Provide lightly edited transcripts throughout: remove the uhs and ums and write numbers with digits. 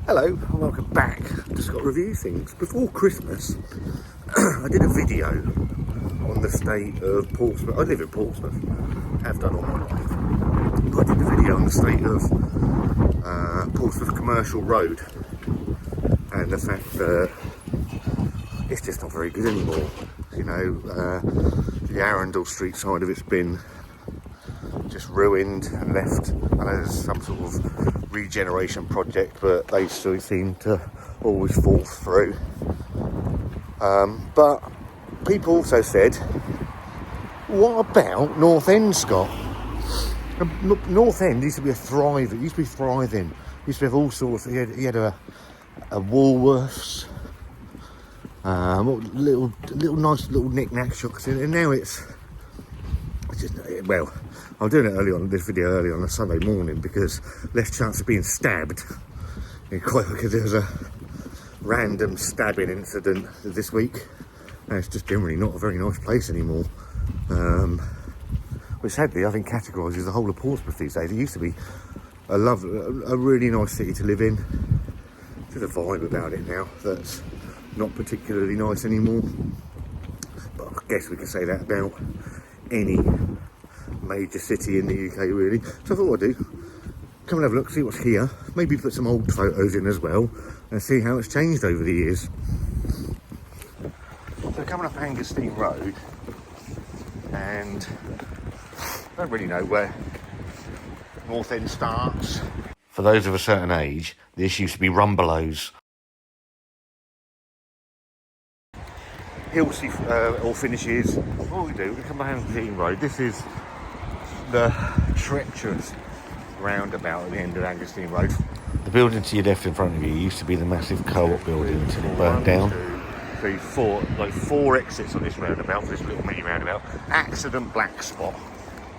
Hello and welcome back. I've just got to review things. Before Christmas, I did a video on the state of Portsmouth. I live in Portsmouth, have done all my life. But I did a video on the state of Portsmouth Commercial Road and the fact that it's just not very good anymore. You know, the Arundel Street side of it's been just ruined and left. I know there's some sort of regeneration project, but they still seem to always fall through. But people also said, what about North End, Scott? North End used to be thriving. Used to have all sorts. He had a Woolworths, little nice little knick-knack shops in it, and now it's just, well, I'm doing it this video early on a Sunday morning because less chance of being stabbed. Because there was a random stabbing incident this week, and it's just generally not a very nice place anymore. Which sadly I think categorises the whole of Portsmouth these days. It used to be a really nice city to live in. There's a vibe about it now that's not particularly nice anymore. But I guess we can say that about any major city in the UK really. So I thought I'd do, come and have a look, see what's here, maybe put some old photos in as well and see how it's changed over the years. So coming up Angerstein Road, and I don't really know where North End starts. For those of a certain age, this used to be Rumbelows. Hilsey all finishes. What we do, we come down Angerstein Road. This is the treacherous roundabout at the end of Angerstein Road. The building to your left in front of you used to be the massive co-op building until it burnt down. 1, 2, 3, 4, four exits on this roundabout, this little mini roundabout. Accident black spot.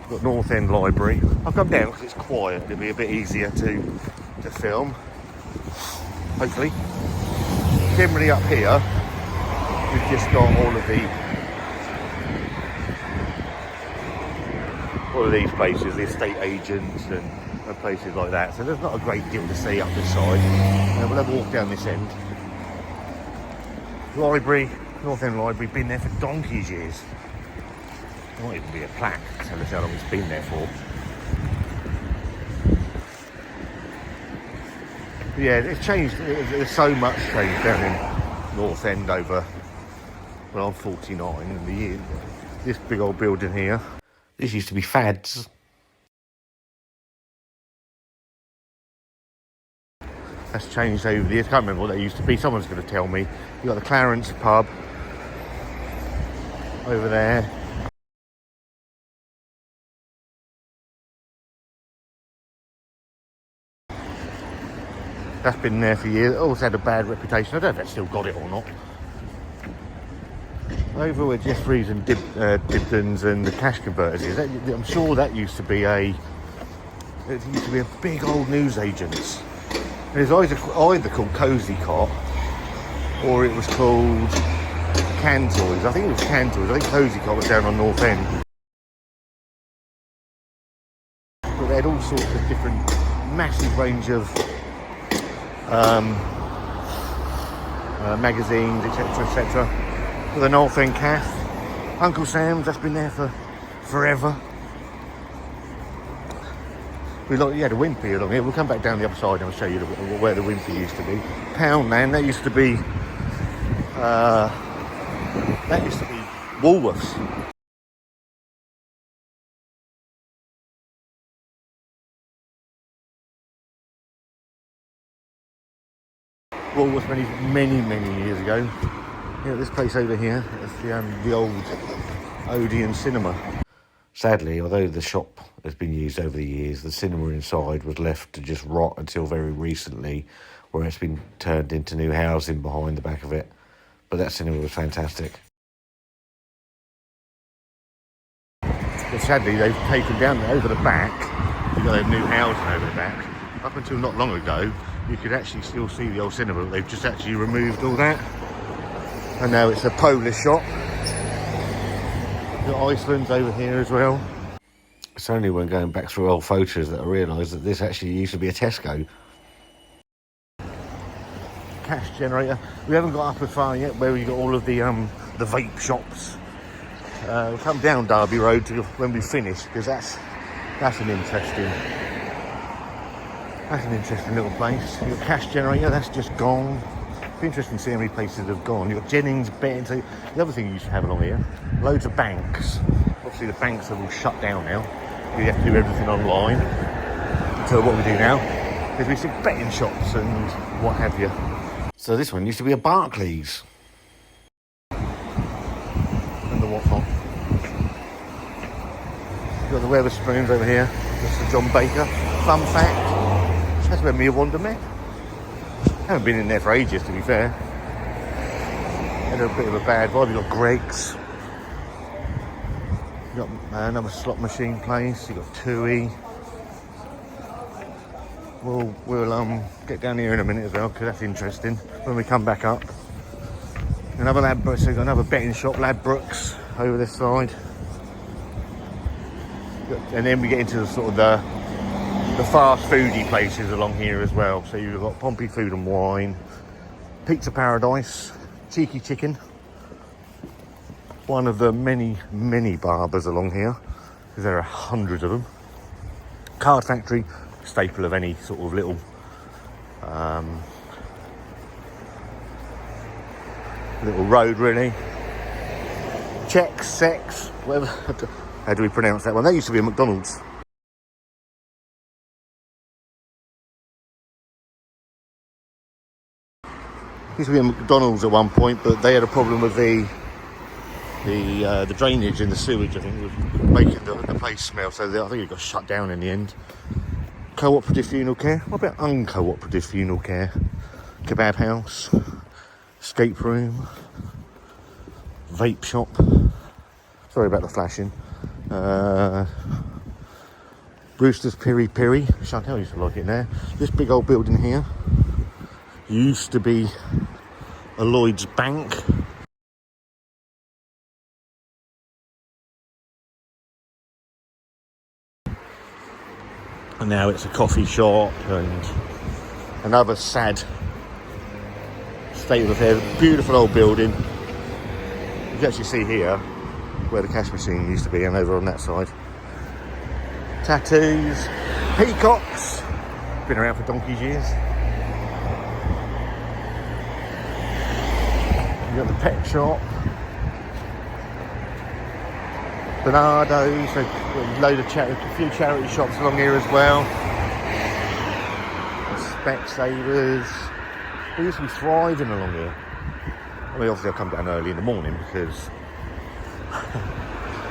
Got North End Library. I'll come down because it's quiet. It'll be a bit easier to film. Hopefully. Generally up here, we've just got all of these places, the estate agents and places like that. So there's not a great deal to see up this side. We'll have a walk down this end. Library, North End Library, been there for donkey's years. There might even be a plaque to tell us how long it's been there for. But yeah, it's changed. There's so much change down in North End over, well, I'm 49 and the year. This big old building here. This used to be Fads. That's changed over the years. I can't remember what that used to be. Someone's going to tell me. You've got the Clarence pub over there. That's been there for years. It always had a bad reputation. I don't know if that's still got it or not. Over where Jeffries and Dibden's and the cash converters is, I'm sure that used to be a big old newsagents. It was either called Cozy Cot or it was called Cantoys. I think it was Cantoys. I think Cozy Cot was down on North End. But they had all sorts of different, massive range of magazines, etc., etc. With the North End Cafe, Uncle Sam's, that's been there for forever. You had a Wimpy along here. We'll come back down the other side and I'll show you where the Wimpy used to be. Poundland, that used to be Woolworths. Woolworths many years ago. Yeah, this place over here is the old Odeon Cinema. Sadly, although the shop has been used over the years, the cinema inside was left to just rot until very recently, where it's been turned into new housing behind the back of it. But that cinema was fantastic. But sadly, they've taken down over the back. You've got their new housing over the back. Up until not long ago, you could actually still see the old cinema, but they've just actually removed all that. And now it's a Polish shop. Got Iceland's over here as well. It's only when going back through old photos that I realised that this actually used to be a Tesco. cash generator. We haven't got up as far yet where we got all of the vape shops. We'll come down Derby Road to when we finish, because that's an interesting little place. You've got cash generator, that's just gone. It's interesting to see how many places have gone. You've got Jennings, betting. So the other thing you used to have along here, loads of banks. Obviously the banks are all shut down now. You have to do everything online. So what we do now is we see betting shops and what have you. So this one used to be a Barclays. And the whatnot. You've got the Weatherspoons over here. That's the John Baker. Fun fact, that's where Mia Wanda met. I haven't been in there for ages, to be fair. Had a bit of a bad vibe. You've got Greg's. You've got another slot machine place. You've got Tui. We'll get down here in a minute as well, because that's interesting when we come back up. Another Ladbrokes, so we've got another betting shop, Ladbrokes, over this side. And then we get into the sort of the fast foody places along here as well. So you've got Pompey Food and Wine, Pizza Paradise, Cheeky Chicken, one of the many barbers along here, because there are hundreds of them. Card Factory, staple of any sort of little road really. Chex, Sex, whatever. How do we pronounce that one? That used to be a McDonald's. Used to be a McDonald's at one point, but they had a problem with the drainage in the sewage. I think it was making the place smell, so I think it got shut down in the end. Cooperative Funeral Care. What about uncooperative funeral care? Kebab house, escape room, vape shop. Sorry about the flashing. Brewster's Piri Piri. Chantal used to like it there. This big old building here used to be a Lloyd's Bank. And now it's a coffee shop and another sad state of affairs. Beautiful old building. You can actually see here where the cash machine used to be, and over on that side. Tattoos, peacocks. Been around for donkey's years. You got the pet shop. Bernardo's, a few charity shops along here as well. Specsavers. We used to be thriving along here. I mean, obviously I come down early in the morning because...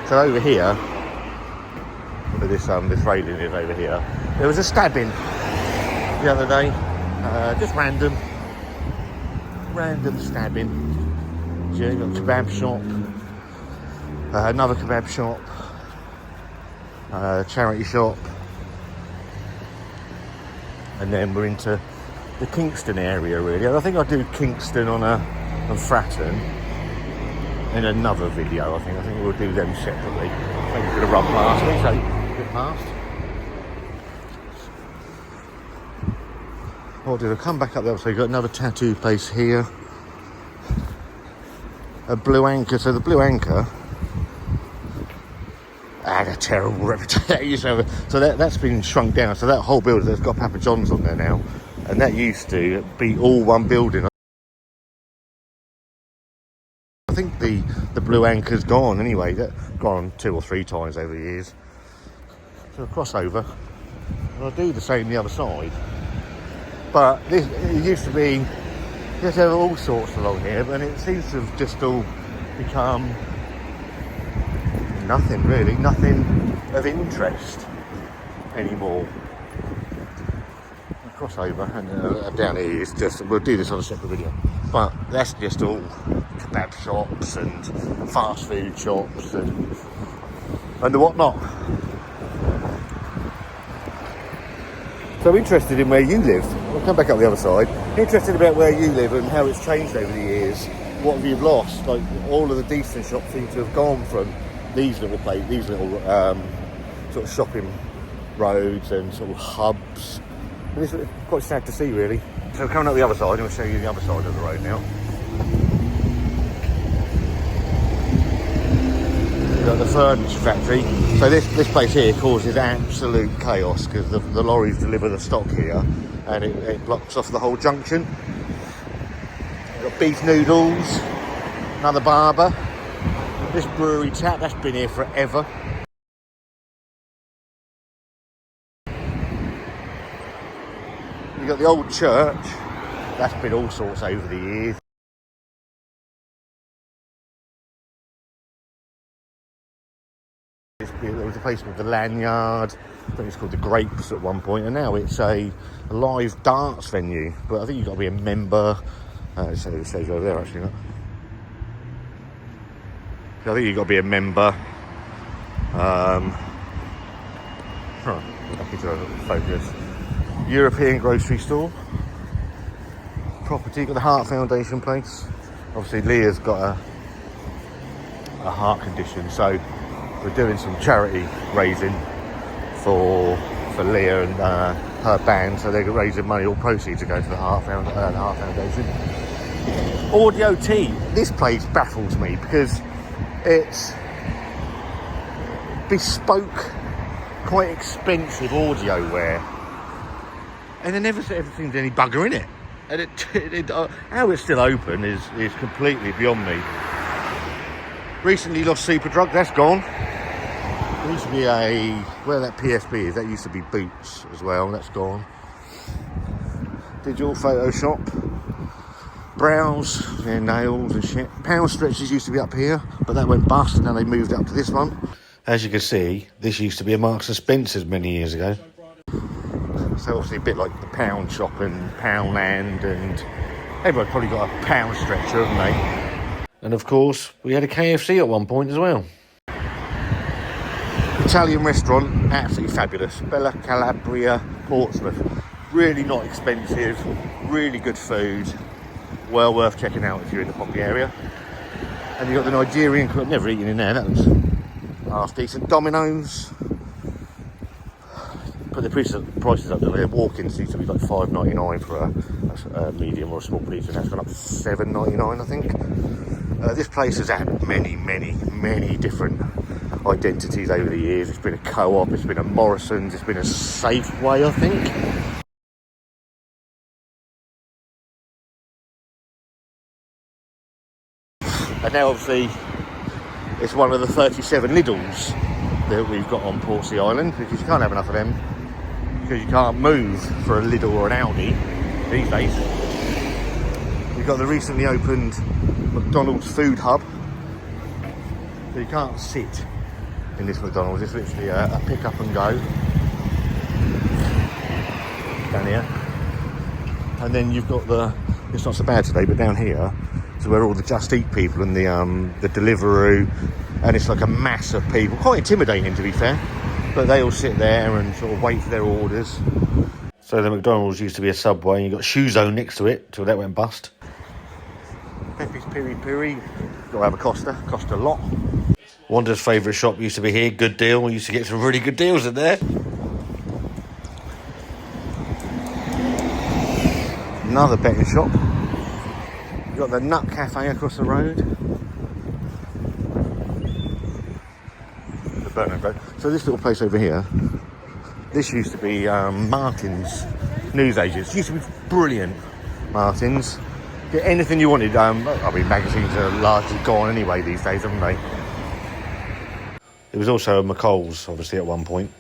So over here, where this railing is over here, there was a stabbing the other day. Just random stabbing. So you've got a kebab shop. Another kebab shop, charity shop, and then we're into the Kingston area really. I think I'll do Kingston on Fratton in another video. I think we'll do them separately. I think we're going to run past me, so get past. What did I come back up there? So you've got another tattoo place here, a Blue Anchor. So the Blue Anchor had a terrible reputation. So that's been shrunk down. So that whole building, that's got Papa John's on there now. And that used to be all one building. I think the Blue Anchor's gone anyway. That's gone 2 or 3 times over the years. So a crossover. And I'll do the same the other side. But it used to be, you had to have all sorts along here, but it seems to have just all become nothing really, nothing of interest anymore. A crossover, and down here is just, we'll do this on a separate video, but that's just all kebab shops and fast food shops and the whatnot. So interested in where you live. We'll come back up the other side. Interested about where you live and how it's changed over the years. What have you lost? Like, all of the decent shops seem to have gone from these little sort of shopping roads and sort of hubs. And it's quite sad to see, really. So we're coming up the other side, and we'll show you the other side of the road now. We've got the furniture factory. So this place here causes absolute chaos because the lorries deliver the stock here, and it blocks off the whole junction. We've got beef noodles, another barber, this brewery tap, that's been here forever. You've got the old church, that's been all sorts over the years. There was a place called the Lanyard, I think it's called the Grapes at one point, and now it's a live darts venue. But I think you've got to be a member. It says over there actually, not. I think you've got to be a member. Lucky to focus. European grocery store. Property, got the Heart Foundation place. Obviously Leah's got a heart condition, so we're doing some charity raising for Leah and her band, so they're raising money. All proceeds are going to the Heart Foundation. Audio Tea. This place baffles me because it's bespoke, quite expensive audio wear, and they never ever seems any bugger in it. And how it's still open is completely beyond me. Recently lost Superdrug, that's gone. There used to be where that PSB is, that used to be Boots as well, that's gone. Digital Photoshop, brows, nails and shit. Pound stretchers used to be up here, but that went bust and now they moved up to this one. As you can see, this used to be a Marks and Spencer's many years ago. So obviously a bit like the Pound Shop and Poundland, and everybody's probably got a pound stretcher, haven't they? And of course, we had a KFC at one point as well. Italian restaurant, absolutely fabulous. Bella Calabria, Portsmouth. Really not expensive, really good food. Well worth checking out if you're in the Pompey area. And you've got the Nigerian club, never eaten in there, that was half decent. Domino's. Put the prices up there. Walk-ins used to be like $5.99 for a medium or a small pizza, and that's gone up to $7.99, I think. This place has had many different identities over the years. It's been a Co-op, it's been a Morrison's, it's been a Safeway, I think. And now obviously it's one of the 37 Lidls that we've got on Portsea Island, because you can't have enough of them, because you can't move for a Lidl or an Aldi these days. We've got the recently opened McDonald's food hub, so you can't sit in this McDonald's. It's literally a pick up and go down here. And then you've got it's not so bad today, but down here is where all the Just Eat people and the Deliveroo, and it's like a mass of people, quite intimidating to be fair, but they all sit there and sort of wait for their orders. So the McDonald's used to be a Subway, and you got Shoe Zone next to it till that went bust. Pepe's Piri Piri, got to have a Costa, cost a lot. Wanda's favourite shop used to be here, Good Deal. We used to get some really good deals in there. Another betting shop. You've got the Nut Cafe across the road. The Bernard Road. So this little place over here, this used to be Martin's newsagents. Used to be brilliant, Martin's. Get anything you wanted. I mean, magazines are largely gone anyway these days, haven't they? There was also a McColl's, obviously, at one point.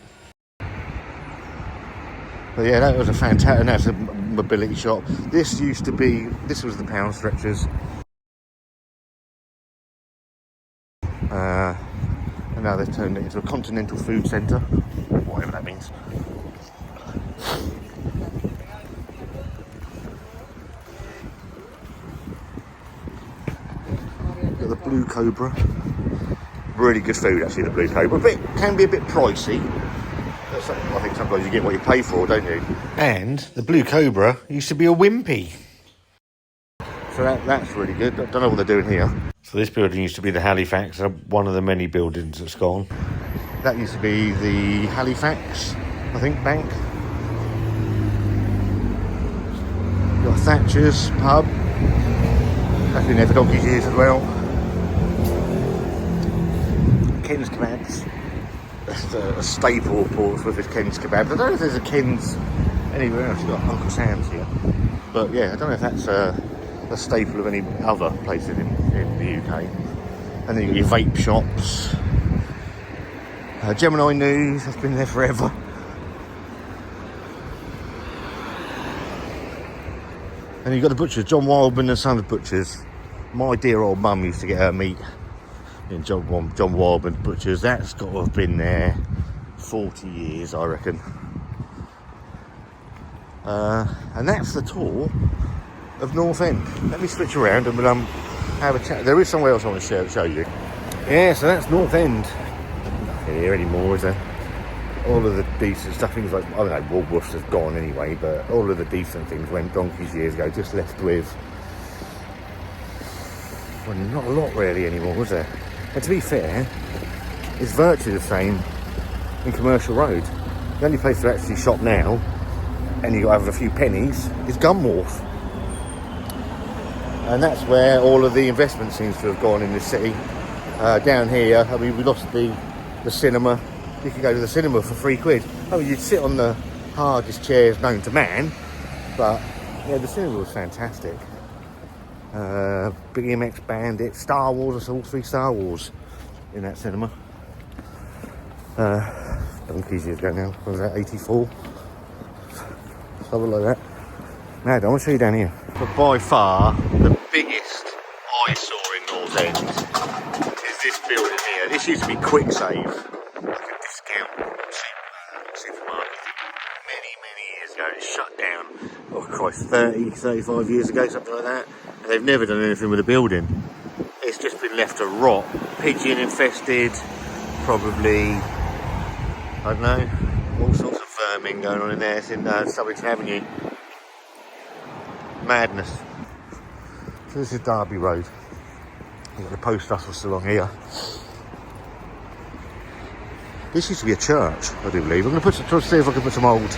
But yeah, that was a fantastic, that's a mobility shop. This was the pound stretchers. And now they've turned it into a continental food centre, whatever that means. Got the Blue Cobra. Really good food, actually, the Blue Cobra. But it can be a bit pricey. I think sometimes you get what you pay for, don't you? And the Blue Cobra used to be a Wimpy. So that's really good. I don't know what they're doing here. So this building used to be the Halifax, one of the many buildings that's gone. That used to be the Halifax, I think, bank. You've got Thatcher's pub. That's been there for donkey's years as well. Ken's Kebabs. That's a staple of Portsmouth is Ken's Kebabs. I don't know if there's a Ken's anywhere else. You've got Uncle Sam's here. But yeah, I don't know if that's a staple of any other places in the UK. And then you've got your vape shops. Gemini News, that's been there forever. And you've got the butchers, John Wildman and Sons Butchers. My dear old mum used to get her meat in John Wildman Butchers. That's got to have been there 40 years, I reckon. And that's the tour of North End. Let me switch around and we'll have a chat. There is somewhere else I want to show you. Yeah, so that's North End. Nothing here anymore, is there? All of the decent stuff, things like, I don't know, Woolworths has gone anyway, but all of the decent things went donkeys years ago, just left with, well, not a lot really anymore, was there? And to be fair, it's virtually the same in Commercial Road. The only place to actually shop now, and you've got to have a few pennies, is Gunwharf. And that's where all of the investment seems to have gone in this city. Down here, I mean, we lost the cinema. You could go to the cinema for £3. I mean, you'd sit on the hardest chairs known to man, but yeah, the cinema was fantastic. Big MX Bandit, Star Wars, I saw all 3 Star Wars in that cinema. Donkeys years ago now, what was that, 84? Something like that. Now, I want to show you down here. But by far, the biggest eyesore in North End is this building here. This used to be Quick Save, like a discount supermarket many years ago. It shut down, oh Christ, 30, 35 years ago, something like that. And they've never done anything with the building. It's just been left to rot. Pigeon infested, probably, I don't know, all sorts of vermin going on in there. It's in Southwark Avenue. Madness. So this is Derby Road. You've got the post office still on here. This used to be a church, I do believe. I'm going to try to see if I can put some old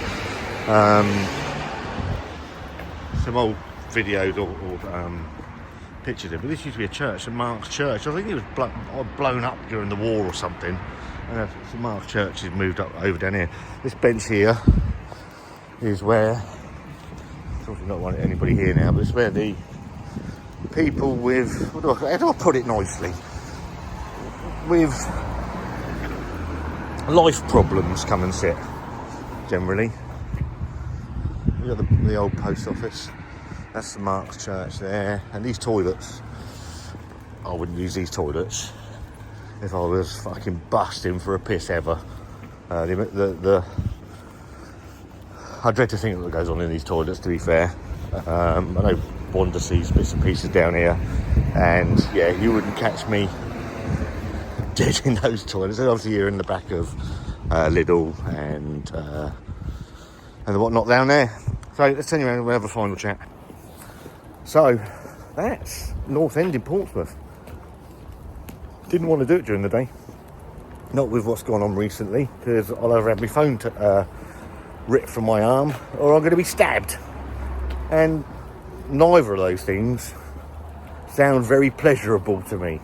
videos or pictures in. But this used to be a church, St Mark's Church. I think it was blown up during the war or something. And St Mark's Church has moved up over down here. This bench here is where, obviously not want anybody here now, but it's where the people with, how do I put it nicely, with life problems come and sit, generally. We've got the old post office, that's St Mark's Church there, and these toilets, I wouldn't use these toilets if I was fucking busting for a piss ever. I dread to think what goes on in these toilets, to be fair. I know Wanda sees bits and pieces down here, and yeah, you wouldn't catch me dead in those toilets. And obviously you're in the back of Lidl and the whatnot down there. So let's turn around and we'll have a final chat. So that's North End in Portsmouth. Didn't want to do it during the day, not with what's gone on recently, because I'll either have my phone ripped from my arm or I'm going to be stabbed, and neither of those things sound very pleasurable to me.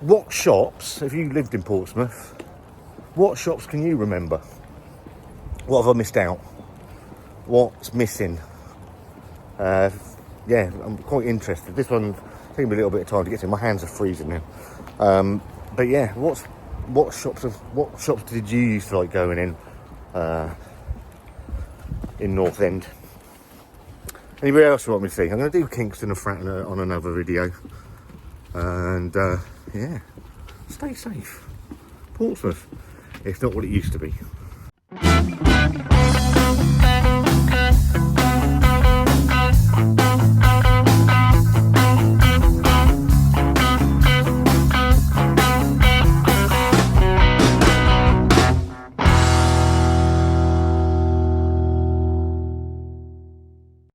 What shops, if you lived in Portsmouth, what shops can you remember? What have I missed out? What's missing? Yeah, I'm quite interested. This one taking me a little bit of time to get to. My hands are freezing now. But yeah, what shops did you used to like going in North End? Anybody else you want me to see? I'm going to do Kingston and Fratton on another video. And yeah, stay safe. Portsmouth, it's not what it used to be.